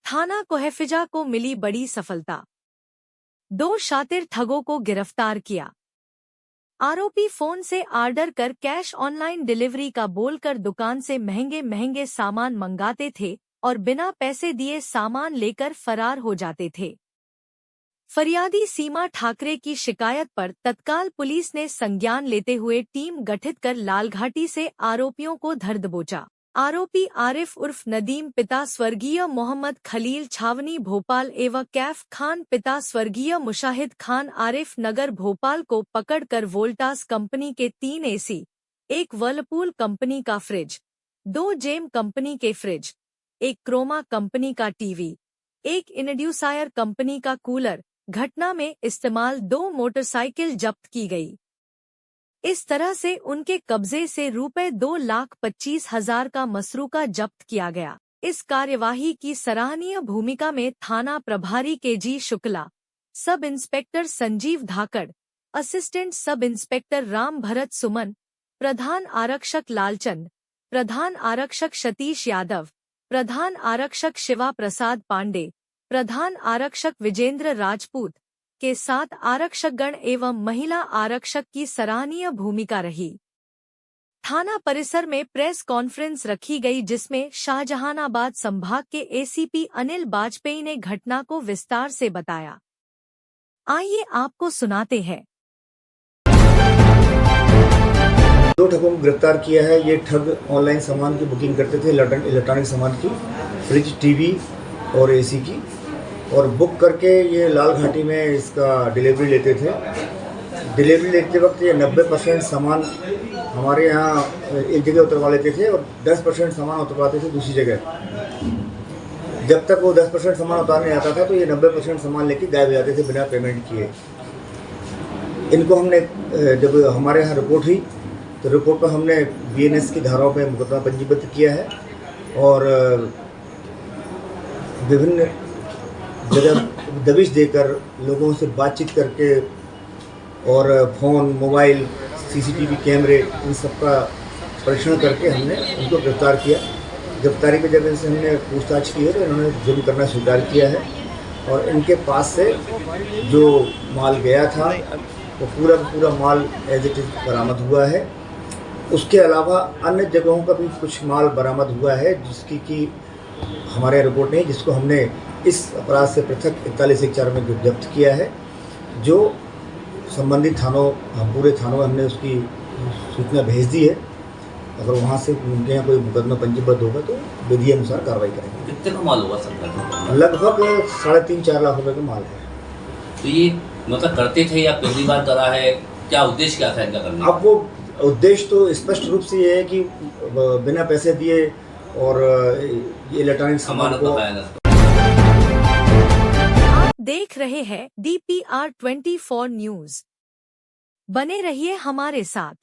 थाना कोहफिजा को मिली बड़ी सफलता। 2 शातिर ठगों को गिरफ्तार किया। आरोपी फोन से ऑर्डर कर कैश ऑनलाइन डिलीवरी का बोलकर दुकान से महंगे महंगे सामान मंगाते थे और बिना पैसे दिए सामान लेकर फरार हो जाते थे। फरियादी सीमा ठाकरे की शिकायत पर तत्काल पुलिस ने संज्ञान लेते हुए टीम गठित कर लालघाटी से आरोपियों को धर दबोचा। आरोपी आरिफ उर्फ नदीम पिता स्वर्गीय मोहम्मद खलील छावनी भोपाल एवं कैफ खान पिता स्वर्गीय मुशाहिद खान आरिफ नगर भोपाल को पकड़कर वोल्टास कंपनी के 3 एसी, 1 वर्लपूल कंपनी का फ्रिज, 2 जेम कंपनी के फ्रिज, 1 क्रोमा कंपनी का टीवी, 1 इंड्यूसायर कंपनी का कूलर, घटना में इस्तेमाल 2 मोटरसाइकिल जब्त की गई। इस तरह से उनके कब्जे से रुपए 2,25,000 का मसरूका जब्त किया गया। इस कार्यवाही की सराहनीय भूमिका में थाना प्रभारी K G. Shukla, sub inspector Sanjeev Dhakad, assistant sub inspector Ram Bharat Suman, प्रधान आरक्षक लालचंद, प्रधान आरक्षक सतीश यादव, प्रधान आरक्षक शिवा प्रसाद पांडे, प्रधान आरक्षक विजेंद्र राजपूत के साथ आरक्षकगण एवं महिला आरक्षक की सराहनीय भूमिका रही। थाना परिसर में प्रेस कॉन्फ्रेंस रखी गई जिसमें शाहजहानाबाद संभाग के एसीपी अनिल बाजपेयी ने घटना को विस्तार से बताया। आइए आपको सुनाते हैं। 2 ठगों को गिरफ्तार किया है। ये ठग ऑनलाइन सामान की बुकिंग करते थे, इलेक्ट्रॉनिक सामान की, फ्रिज, टीवी और एसी की, और बुक करके ये लाल घाटी में इसका डिलीवरी लेते थे। डिलीवरी लेते वक्त ये 90% सामान हमारे यहाँ एक जगह उतरवा लेते थे और 10% सामान उतरवाते थे दूसरी जगह। जब तक वो 10% सामान उतारने आता था तो ये 90% सामान लेके गायब हो जाते थे बिना पेमेंट किए। इनको हमने जब हमारे यहाँ रिपोर्ट हुई तो रिपोर्ट पर हमने बीएनएस की धाराओं पर मुकदमा पंजीबद्ध किया है और विभिन्न जगह दबिश देकर लोगों से बातचीत करके और फ़ोन, मोबाइल, सीसीटीवी कैमरे इन सब का परीक्षण करके हमने उनको गिरफ्तार किया। गिरफ्तारी में जब इनसे हमने पूछताछ की है तो इन्होंने जुर्म करना स्वीकार किया है और इनके पास से जो माल गया था वो पूरा माल एज इट इज़ बरामद हुआ है। उसके अलावा अन्य जगहों का भी कुछ माल बरामद हुआ है जिसकी कि हमारे रिपोर्ट नहीं, जिसको हमने इस अपराध से पृथक 4114 में जब्त किया है, जो संबंधित थानों, पूरे थानों में हमने उसकी सूचना भेज दी है। अगर वहाँ से उनके यहाँ कोई मुकदमा पंजीबद्ध होगा तो विधि अनुसार कार्रवाई करेंगे। कितने का माल हुआ सर? लगभग 3.5-4 लाख रुपए का माल है। तो ये मतलब करते थे या पहली बार करा है? क्या उद्देश्य क्या था इनका करने? अब वो उद्देश्य तो स्पष्ट रूप से ये है कि बिना पैसे दिए और इलेक्ट्रॉनिक सामान को। आप देख रहे हैं DPR 24 न्यूज। बने रहिए हमारे साथ।